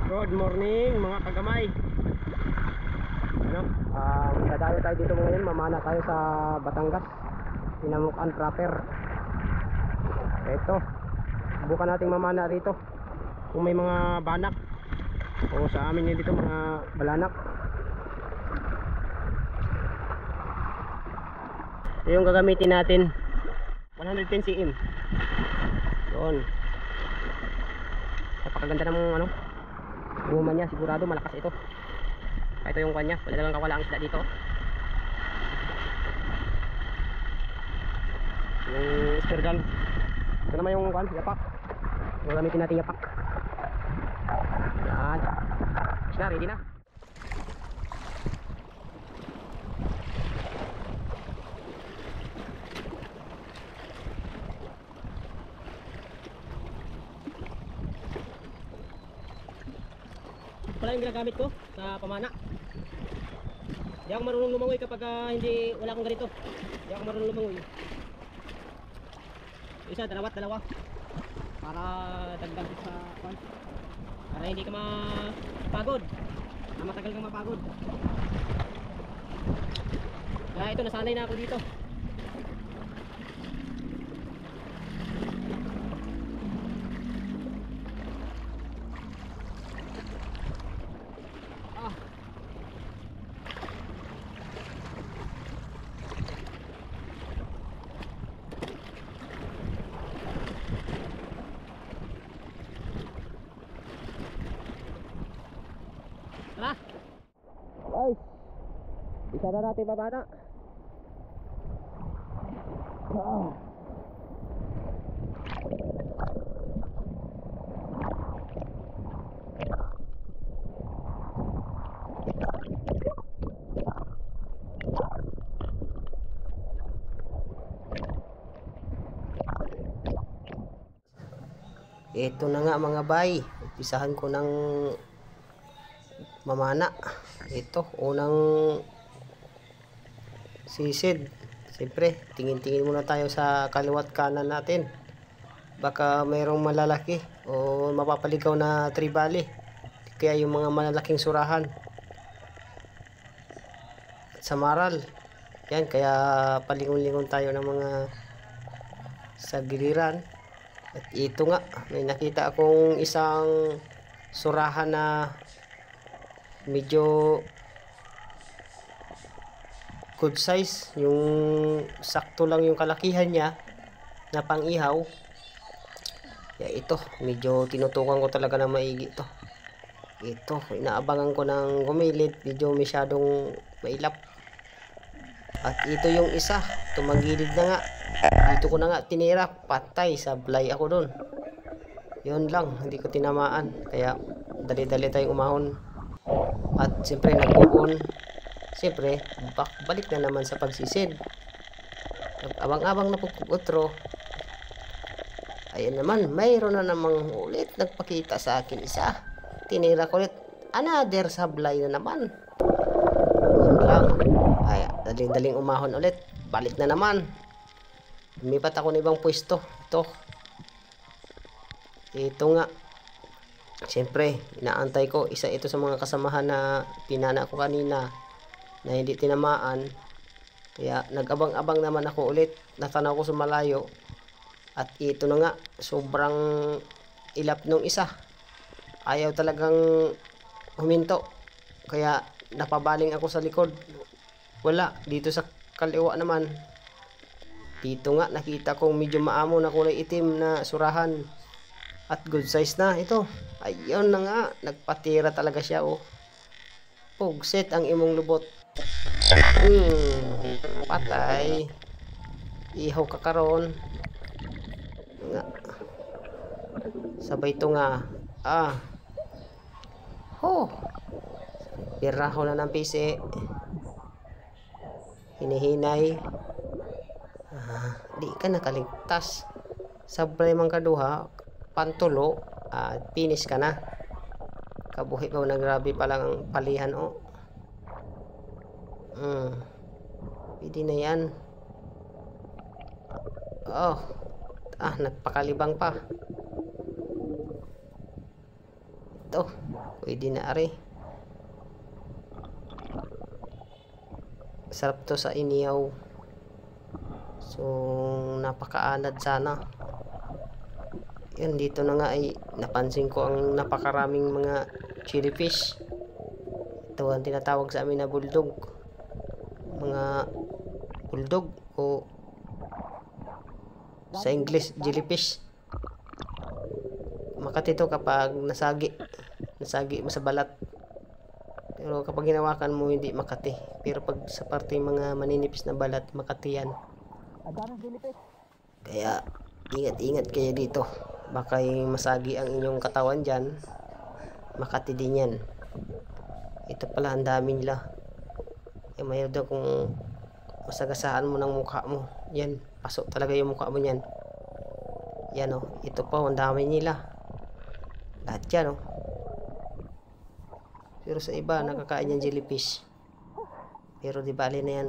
Good morning mga kagamay. Ano? Dadayo tayo dito ngayon. Mamana tayo sa Batangas. Pinamukan proper. Ito. Subukan nating mamana rito. Kung may mga banak. O sa amin yun dito mga balanak. Ito yung gagamitin natin. 110 cm. Doon. Napakaganda ng ano. Guma niya, sigurado malakas ito. Ito yung kanya, wala lang kawala ang isda dito. Yung spear gun. Ito naman yung kwan, yapak. Gagamitin natin yapak. Yan. Is na, ready na. Pala yung ginagamit ko sa pamana. Hindi ako marunong lumangoy kapag hindi wala akong ganito. Hindi ako marunong lumangoy. Isa, dalawa para dagdag sa pan. Para hindi ka mapagod. Matagal kang mapagod. Kaya ito, nasanay na ako dito. Tara guys, bisa na natin babana. Ito na nga mga bay, umpisahan ko ng mamana. Ito, unang sisid. Siyempre, tingin-tingin muna tayo sa kaliwat kanan natin. Baka mayroong malalaki o mapapaligaw na tribali. Kaya yung mga malalaking surahan at samaral. Yan, kaya palingon-lingon tayo ng mga sa giliran. At ito nga, may nakita akong isang surahan na medyo good size, yung sakto lang yung kalakihan niya na pang-ihaw. Kaya ito, medyo tinutukan ko talaga na maigi ito. Ito, inaabangan ko ng gumilid, medyo masyadong mailap. At ito yung isa, tumagilid na nga. Dito ko na nga tinira, patay, sablay ako dun. Yun lang, hindi ko tinamaan. Kaya dali-dali tayong umahon. At siyempre nag-on. Siyempre, balik na naman sa pagsisid. Abang-abang na pagkukutro. Ayan naman, mayroon na namang ulit nagpakita sa akin isa. Tinira ko ulit. Another sablay na naman. Yun lang. Ay, daling-daling umahon ulit. Balik na naman. Lumipat ako ng ibang pwesto. Ito nga. Siyempre, inaantay ko. Isa ito sa mga kasamahan na pinana ko kanina na hindi tinamaan. Kaya nag-abang-abang naman ako ulit. Natanaw ko sa malayo. At ito na nga. Sobrang ilap nung isa. Ayaw talagang huminto. Kaya napabaling ako sa likod. Wala. Dito sa kaliwa naman. Dito nga nakita kong medyo maamo na kulay itim na surahan. At good size na ito. Ayun na nga. Nagpatira talaga siya oh. Pugset ang imong lubot. Patay. Ihaw ka karon. Nga. Sabay ito nga. Piraho na ng pisi. Hinihinay. Di ka nakaligtas. Sablay man kaduha. Pantulo. Finish ka na. Kabuhi ka na, grabe palang ang palihan oh. Pwede na yan. Nagpakalibang pa. Ito. Pwede na are. Sarap to sa iniyaw. So, napakaanad sana. Yan, dito na nga ay napansin ko ang napakaraming mga jellyfish. Ito ang tinatawag sa amin na bulldog. Mga bulldog o sa English, jellyfish. Makati to kapag nasagi mo sa balat. Pero kapag hinawakan mo, hindi makati. Pero pag sa parte mga maninipis na balat, makati yan. Kaya ingat-ingat kayo dito. Baka masagi ang inyong katawan dyan, makati din yan. Ito pala, ang dami nila. Mayroon daw kung masagasaan mo ng mukha mo. Yan, pasok talaga yung mukha mo yan. Yan o, ito pa, ang dami nila. Lahat yan o. Pero sa iba, nakakain yung jellyfish. Pero di bali na yan.